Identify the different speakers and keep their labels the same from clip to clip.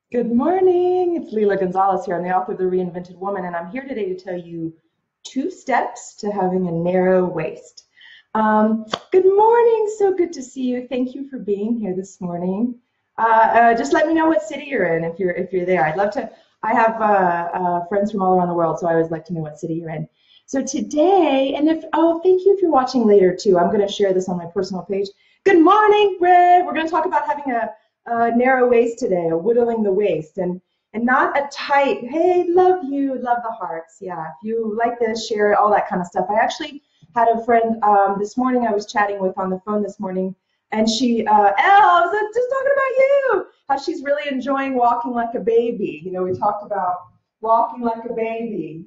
Speaker 1: Good morning. It's Lila Gonzalez here. I'm the author of The Reinvented Woman, and I'm here today to tell you 2 steps to having a narrow waist. Good morning. So good to see you. Thank you for being here this morning. Just let me know what city you're in if you're there. I'd love to. I have friends from all around the world, so I always like to know what city you're in. So today, and thank you if you're watching later too. I'm going to share this on my personal page. Good morning, Red. We're going to talk about having a narrow waist today, a whittling the waist, and not a tight. Hey, love you, love the hearts. Yeah, if you like this, share it, all that kind of stuff. I actually had a friend this morning I was chatting with on the phone this morning, and I was just talking about you, how she's really enjoying walking like a baby. You know, we talked about walking like a baby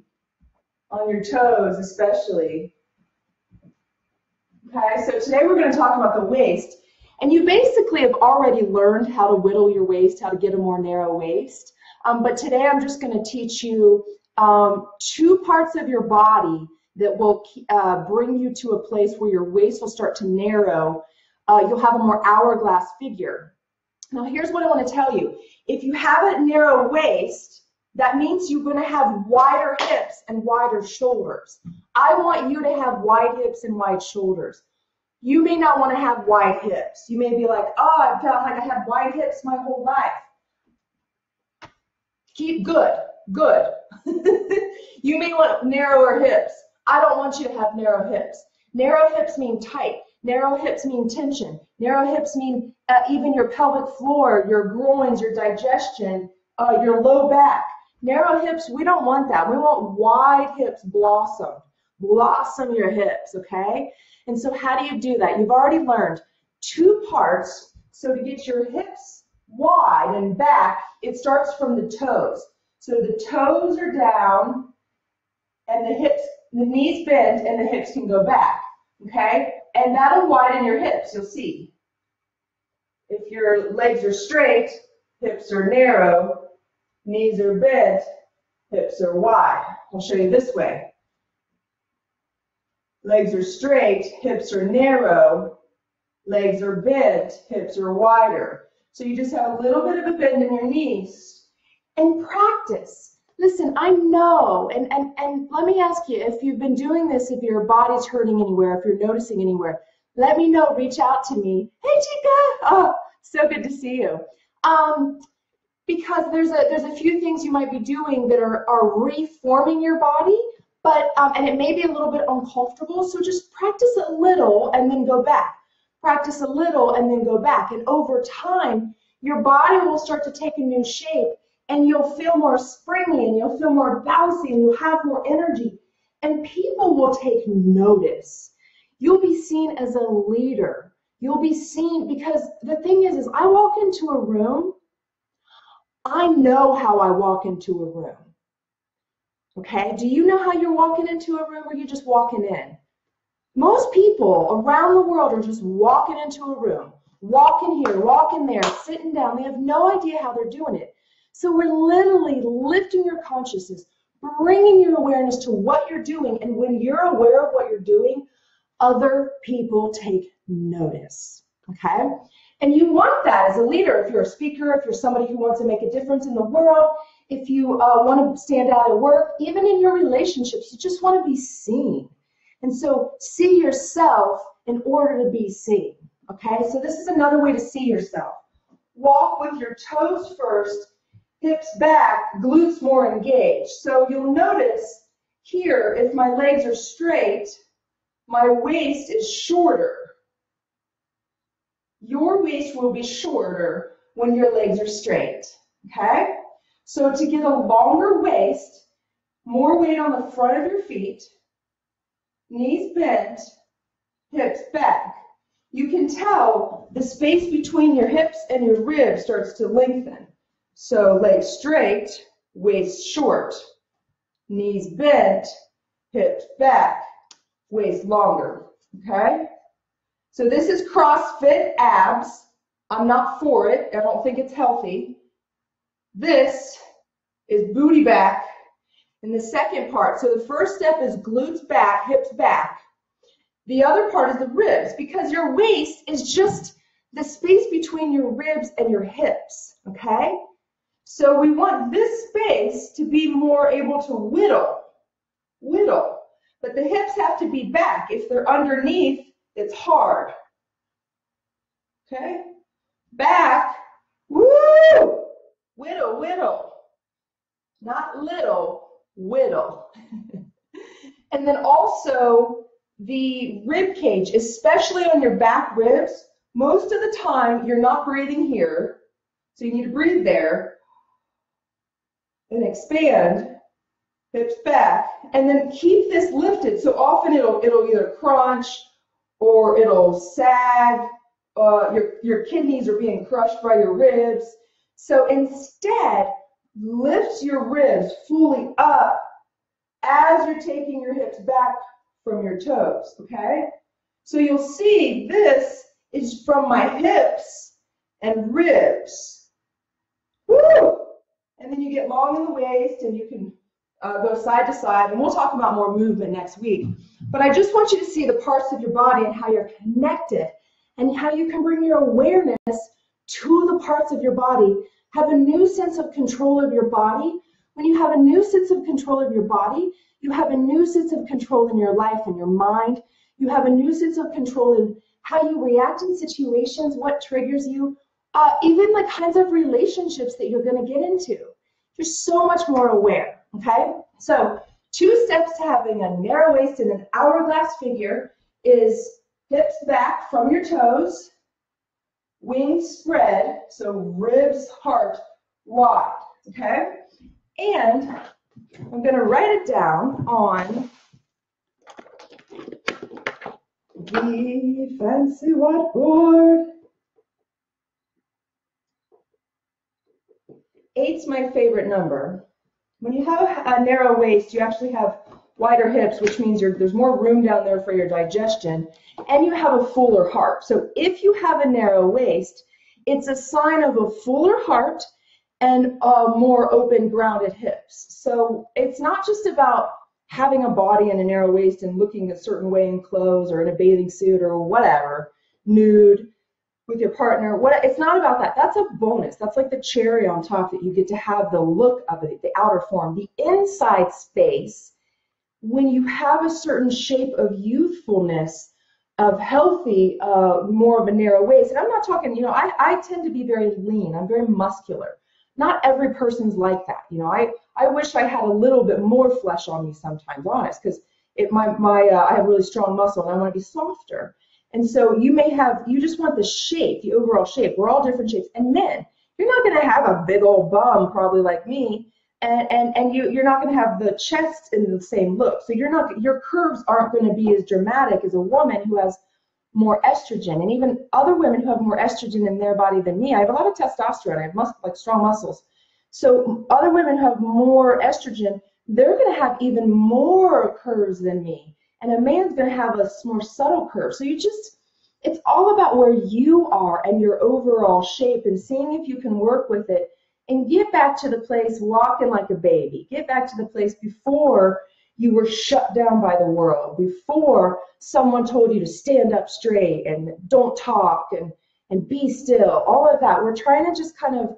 Speaker 1: on your toes, especially. Okay, so today we're going to talk about the waist. And you basically have already learned how to whittle your waist, how to get a more narrow waist. But today I'm just going to teach you 2 parts of your body that will bring you to a place where your waist will start to narrow. You'll have a more hourglass figure. Now here's what I want to tell you. If you have a narrow waist, that means you're going to have wider hips and wider shoulders. I want you to have wide hips and wide shoulders. You may not want to have wide hips. You may be like, oh, I felt like I had wide hips my whole life. Keep good. You may want narrower hips. I don't want you to have narrow hips. Narrow hips mean tight. Narrow hips mean tension. Narrow hips mean even your pelvic floor, your groins, your digestion, your low back. Narrow hips, we don't want that. We want wide hips blossom. Blossom your hips, okay? And so how do you do that? You've already learned 2 parts. So to get your hips wide and back, it starts from the toes. So the toes are down and the knees bend and the hips can go back, okay? And that'll widen your hips, you'll see. If your legs are straight, hips are narrow, knees are bent, hips are wide. I'll show you this way. Legs are straight, hips are narrow, legs are bent, hips are wider. So you just have a little bit of a bend in your knees. And practice. Listen, I know, and let me ask you, if you've been doing this, if your body's hurting anywhere, if you're noticing anywhere, let me know, reach out to me. Hey, Chica! Oh, so good to see you. Because there's a few things you might be doing that are reforming your body, but and it may be a little bit uncomfortable, so just practice a little and then go back. Practice a little and then go back. And over time, your body will start to take a new shape, and you'll feel more springy, and you'll feel more bouncy, and you'll have more energy. And people will take notice. You'll be seen as a leader. You'll be seen, because the thing is I walk into a room, I know how I walk into a room. Okay, do you know how you're walking into a room, or you're just walking in? Most people around the world are just walking into a room, walking here, walking there, sitting down. They have no idea how they're doing it. So we're literally lifting your consciousness, bringing your awareness to what you're doing. And when you're aware of what you're doing, other people take notice. Okay? And you want that as a leader. If you're a speaker, if you're somebody who wants to make a difference in the world, if you want to stand out at work, even in your relationships, you just want to be seen. And so see yourself in order to be seen. Okay, so this is another way to see yourself. Walk with your toes first, hips back, glutes more engaged. So you'll notice here, if my legs are straight, my waist is shorter. Your waist will be shorter when your legs are straight. Okay? So to get a longer waist, more weight on the front of your feet, knees bent, hips back. You can tell the space between your hips and your ribs starts to lengthen. So legs straight, waist short, knees bent, hips back, waist longer. Okay? So this is CrossFit abs. I'm not for it. I don't think it's healthy. This is booty back. And the second part, so the first step is glutes back, hips back. The other part is the ribs, because your waist is just the space between your ribs and your hips, okay? So we want this space to be more able to whittle. But the hips have to be back. If they're underneath, it's hard. Okay? Back. Woo! Whittle, whittle. Not little, whittle. And then also the rib cage, especially on your back ribs, most of the time you're not breathing here. So you need to breathe there and expand, hips back, and then keep this lifted. So often it'll either crunch or it'll sag. Your kidneys are being crushed by your ribs. So instead, lift your ribs fully up as you're taking your hips back from your toes, okay? So you'll see this is from my hips and ribs. Woo! And then you get long in the waist and you can go side to side, and we'll talk about more movement next week. But I just want you to see the parts of your body and how you're connected and how you can bring your awareness to the parts of your body. Have a new sense of control of your body. When you have a new sense of control of your body, you have a new sense of control in your life and your mind. You have a new sense of control in how you react in situations, what triggers you, even the kinds of relationships that you're going to get into. You're so much more aware, okay? So 2 steps to having a narrow waist and an hourglass figure is hips back from your toes, wings spread, so ribs, heart wide, okay? And I'm going to write it down on the fancy whiteboard. 8's my favorite number. When you have a narrow waist, you actually have wider hips, which means there's more room down there for your digestion, and you have a fuller heart. So if you have a narrow waist, it's a sign of a fuller heart and more open, grounded hips. So it's not just about having a body and a narrow waist and looking a certain way in clothes or in a bathing suit or whatever, nude with your partner. It's not about that. That's a bonus. That's like the cherry on top, that you get to have the look of it, the outer form. The inside space, when you have a certain shape of youthfulness, of healthy, more of a narrow waist. And I'm not talking, I tend to be very lean. I'm very muscular. Not every person's like that. I wish I had a little bit more flesh on me sometimes, honest, because I have really strong muscle and I want to be softer. And so you just want the shape, the overall shape. We're all different shapes. And men, you're not going to have a big old bum probably like me, and you're not going to have the chest in the same look. So your curves aren't going to be as dramatic as a woman who has more estrogen, and even other women who have more estrogen in their body than me. I have a lot of testosterone. I have strong muscles. So other women who have more estrogen, they're going to have even more curves than me. And a man's going to have a more subtle curve. So it's all about where you are and your overall shape and seeing if you can work with it and get back to the place walking like a baby. Get back to the place before you were shut down by the world, before someone told you to stand up straight and don't talk and be still, all of that. We're trying to just kind of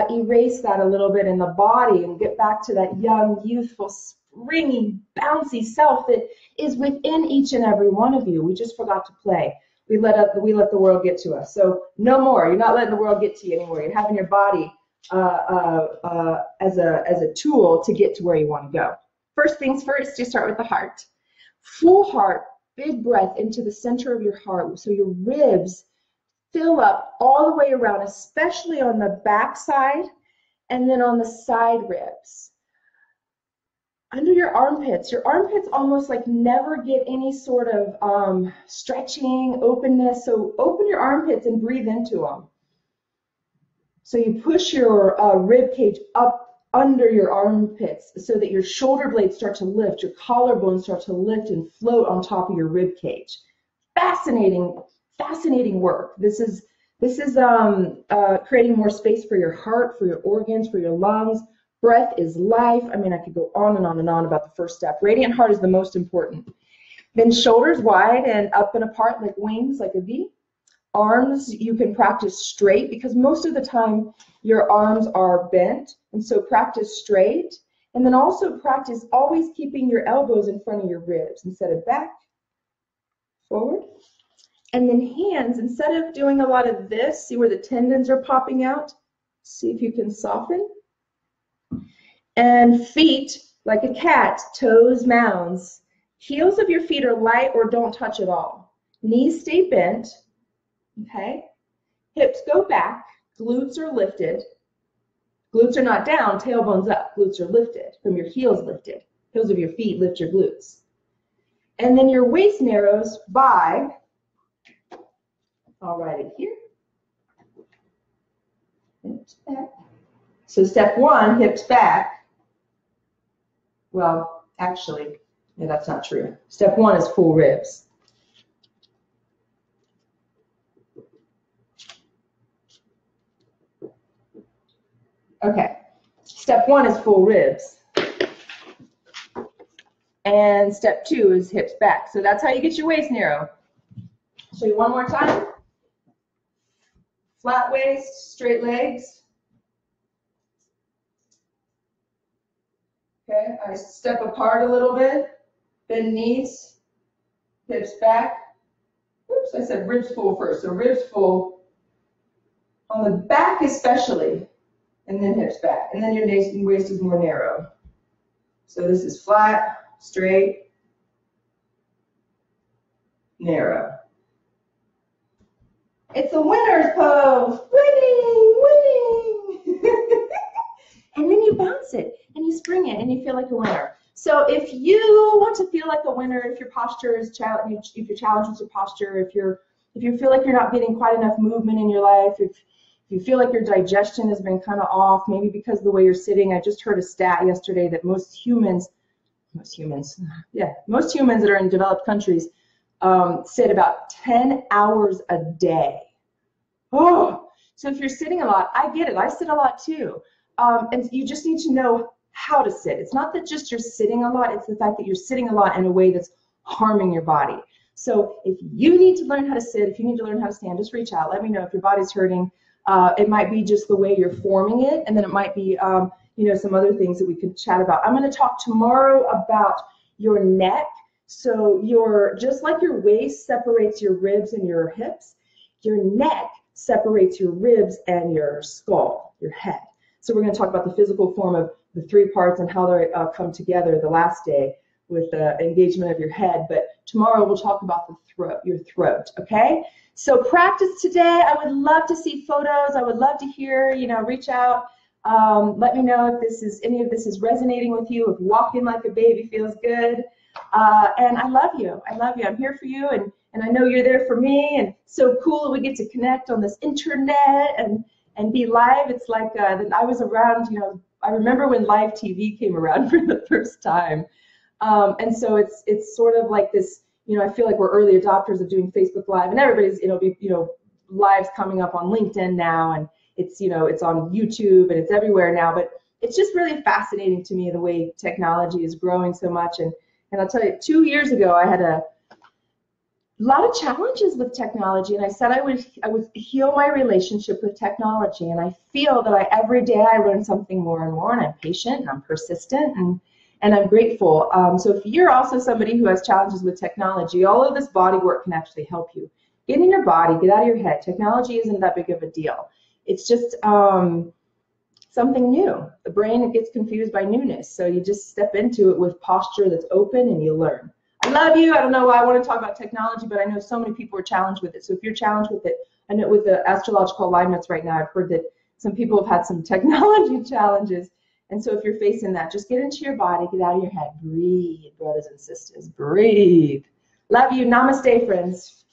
Speaker 1: erase that a little bit in the body and get back to that young, youthful, springy, bouncy self that is within each and every one of you. We just forgot to play. We let the world get to us. So no more. You're not letting the world get to you anymore. You're having your body as a tool to get to where you want to go. First things first, you start with the heart. Full heart, big breath into the center of your heart, so your ribs fill up all the way around, especially on the back side and then on the side ribs. Under your armpits almost like never get any sort of stretching, openness. So open your armpits and breathe into them. So you push your rib cage up under your armpits so that your shoulder blades start to lift, your collarbones start to lift and float on top of your rib cage. Fascinating work. This is creating more space for your heart, for your organs, for your lungs. Breath is life. I mean, I could go on and on and on about the first step. Radiant heart is the most important. Then shoulders wide and up and apart like wings, like a V. Arms, you can practice straight because most of the time your arms are bent. And so practice straight. And then also practice always keeping your elbows in front of your ribs instead of back, forward. And then hands, instead of doing a lot of this, see where the tendons are popping out? See if you can soften. And feet, like a cat, toes, mounds. Heels of your feet are light or don't touch at all. Knees stay bent, okay? Hips go back, glutes are lifted. Glutes are not down, tailbone's up. Glutes are lifted from your heels lifted. Heels of your feet lift your glutes. And then your waist narrows by, I'll write it here. Hips back. So step one, hips back. Well, actually, no, that's not true. Step one is full ribs. Okay, step one is full ribs. And step two is hips back. So that's how you get your waist narrow. Show you one more time. Flat waist, straight legs. Okay, I step apart a little bit, bend knees, hips back. Oops, I said ribs full first. So ribs full on the back especially, and then hips back. And then your waist is more narrow. So this is flat, straight, narrow. It's a winner's pose. Winning, winning. And then you bounce it and you spring it and you feel like a winner. So if you want to feel like a winner, if your posture is if you're challenged with your posture, if you feel like you're not getting quite enough movement in your life, if you feel like your digestion has been kind of off, maybe because of the way you're sitting. I just heard a stat yesterday that most humans that are in developed countries sit about 10 hours a day. Oh, so if you're sitting a lot, I get it. I sit a lot too. And you just need to know how to sit. It's not that just you're sitting a lot, it's the fact that you're sitting a lot in a way that's harming your body. So if you need to learn how to sit, if you need to learn how to stand, just reach out. Let me know if your body's hurting. It might be just the way you're forming it, and then it might be some other things that we could chat about. I'm going to talk tomorrow about your neck. So just like your waist separates your ribs and your hips, your neck separates your ribs and your skull, your head. So we're going to talk about the physical form of the three parts and how they come together the last day with the engagement of your head. But tomorrow we'll talk about the throat, your throat, okay? So practice today. I would love to see photos. I would love to hear, reach out. Let me know if any of this is resonating with you, if walking like a baby feels good. And I love you. I love you. I'm here for you, and I know you're there for me. And so cool that we get to connect on this internet and be live. It's like that I was around, I remember when live TV came around for the first time. And so it's sort of like this, I feel like we're early adopters of doing Facebook Live, and everybody's, lives coming up on LinkedIn now, and it's, it's on YouTube and it's everywhere now. But it's just really fascinating to me the way technology is growing so much. And I'll tell you, 2 years ago, I had a lot of challenges with technology, and I said I would heal my relationship with technology. And I feel that every day I learn something more and more, and I'm patient and I'm persistent and I'm grateful. So if you're also somebody who has challenges with technology, all of this body work can actually help you. Get in your body, get out of your head. Technology isn't that big of a deal. It's just something new. The brain gets confused by newness. So you just step into it with posture that's open and you learn. I love you. I don't know why I want to talk about technology, but I know so many people are challenged with it. So if you're challenged with it, I know with the astrological alignments right now, I've heard that some people have had some technology challenges. And so if you're facing that, just get into your body, get out of your head, breathe, brothers and sisters, breathe. Love you. Namaste, friends.